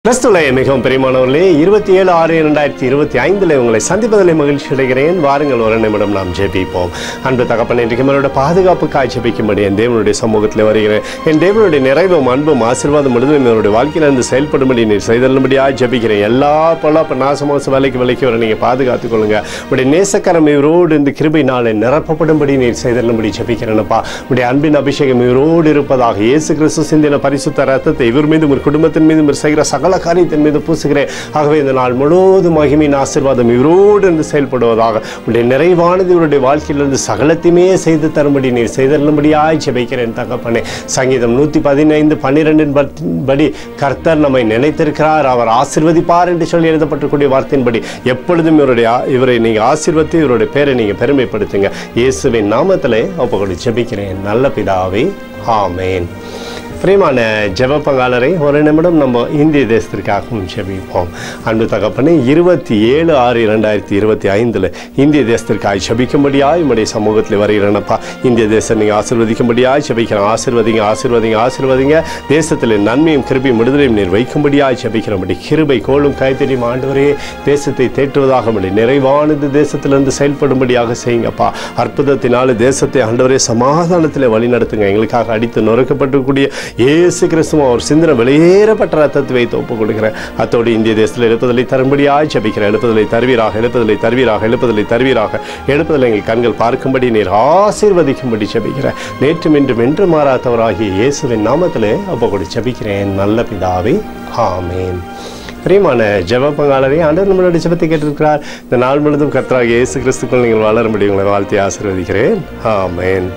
கிறிஸ்துவிலே மிகவும் பிரியமானவர்களே 27/6/2025 உங்களை சந்திப்பதில் மகிழ்ச்சி அடைகிறேன். வாருங்கள் ஒரு நிமிடம் நாம் ஜெபிப்போம். அன்பு தகப்பனே, இன்றைக்கு என்னோட பாதுகாப்புக்காய் ஜெபிக்கும்படி என் தேவனுடைய சமூகத்தில் வருகிறேன். என் தேவனுடைய நிறைவும் அன்பும் ஆசீர்வாதம் முழுவதும் என்னுடைய வாழ்க்கையிலிருந்து செயல்படும்படி நீர் செய்தல்படியாக ஜெபிக்கிறேன். எல்லா பொல்லாப்பு நாசமோச விலைக்கு வர நீங்கள் பாதுகாத்துக் கொள்ளுங்க. உடைய நேசக்கரம் இவரோடு இந்த கிருபை நாளை நிரப்பப்படும்படி நீர் செய்தல்படி ஜெபிக்கிறேன்ப்பா. உடைய அன்பின் அபிஷேகம் இவரோடு இருப்பதாக இயேசு கிறிஸ்து சிந்தின பரிசுத்த ரத்தத்தை இவர் மீதும் ஒரு குடும்பத்தின் மீதும் செய்கிற சகல காரியத்தின் மீது பூசுகிறேன். ஆகவே இந்த நாள் முழுவதும் மகிமையின் ஆசீர்வாதம் இவரோடு இருந்து செயல்படுவதாக உடைய நிறைவானது இவருடைய வாழ்க்கையிலிருந்து சகலத்தையுமே செய்து தரும்படி நீர் செய்தல்லும்படியாய் ஜெபிக்கிறேன் தகப்பனே. சங்கீதம் 115:12 படி கர்த்தர் நம்மை நினைத்திருக்கிறார், அவர் ஆசீர்வதிப்பார் என்று சொல்லி எழுதப்பட்டிருக்கூடிய வார்த்தையின்படி எப்பொழுதும் இவரை நீங்கள் ஆசீர்வதித்து இவருடைய பேரை நீங்கள் பெருமைப்படுத்துங்க. இயேசுவின் நாமத்திலே ஒப்புக்கொண்டு ஜெபிக்கிறேன் நல்ல பிதாவே, ஆமேன். பிரியமான ஜெப பங்காளரை ஒரு நிமிடம் நம்ம இந்திய தேசத்திற்காகவும் ஜெபிப்போம். அன்பு தகப்பனே, 27/6/2025 இந்திய தேசத்திற்காக ஜெபிக்கும்படியாய் உம்முடைய சமூகத்தில் வருகிறேனப்பா. இந்திய தேசம் நீங்கள் ஆசீர்வதிக்கும்படியாய் ஜெபிக்கிறோம். ஆசீர்வதிங்க. தேசத்தில் நன்மையும் கிருபையும் விடுதலையும் நீர் வைக்கும்படியாய் ஜெபிக்கிறோம். கிருபை கோளும் கைத்தறியும் ஆண்டவரே தேசத்தை தேற்றுவதாக நிறைவானது தேசத்திலிருந்து செயல்படும்படியாக செய்யுங்கப்பா. அற்புதத்தினால தேசத்தை ஆண்டவரே சமாதானத்தில் வழி நடத்துங்க. எங்களுக்காக அடித்து நொறுக்கப்பட்டிருக்கூடிய இயேசு கிறிஸ்துவும் அவர் சிந்தனை வெளியேறப்பட்ட ரத்தத்தை வைத்து ஒப்புக் கொடுக்கிறேன். அத்தோடு இந்திய தேசத்தில் எழுப்புதலை தரும்படியாய் ஜெபிக்கிறேன். எழுப்புதலை தருவீராக எங்கள் கண்கள் பார்க்கும்படி நீர் ஆசீர்வதிக்கும்படி ஜெபிக்கிறேன். நேற்றும் இன்றும் என்று மாறாதவராகிய இயேசுவின் நாமத்திலே ஒப்புக் கொண்டு ஜெபிக்கிறேன் நல்ல பிதாவே, ஆமேன். பிரியமான ஜெப பங்காளரே, ஆண்டவர் நம்மளுடைய ஜெபத்தை கேட்டிருக்கிறார். இந்த நாள் முழுவதும் கர்த்தராகிய இயேசு கிறிஸ்துக்குள் நீங்கள் வளரும்படி உங்களை வாழ்த்தி ஆசீர்வதிக்கிறேன். ஆமேன்.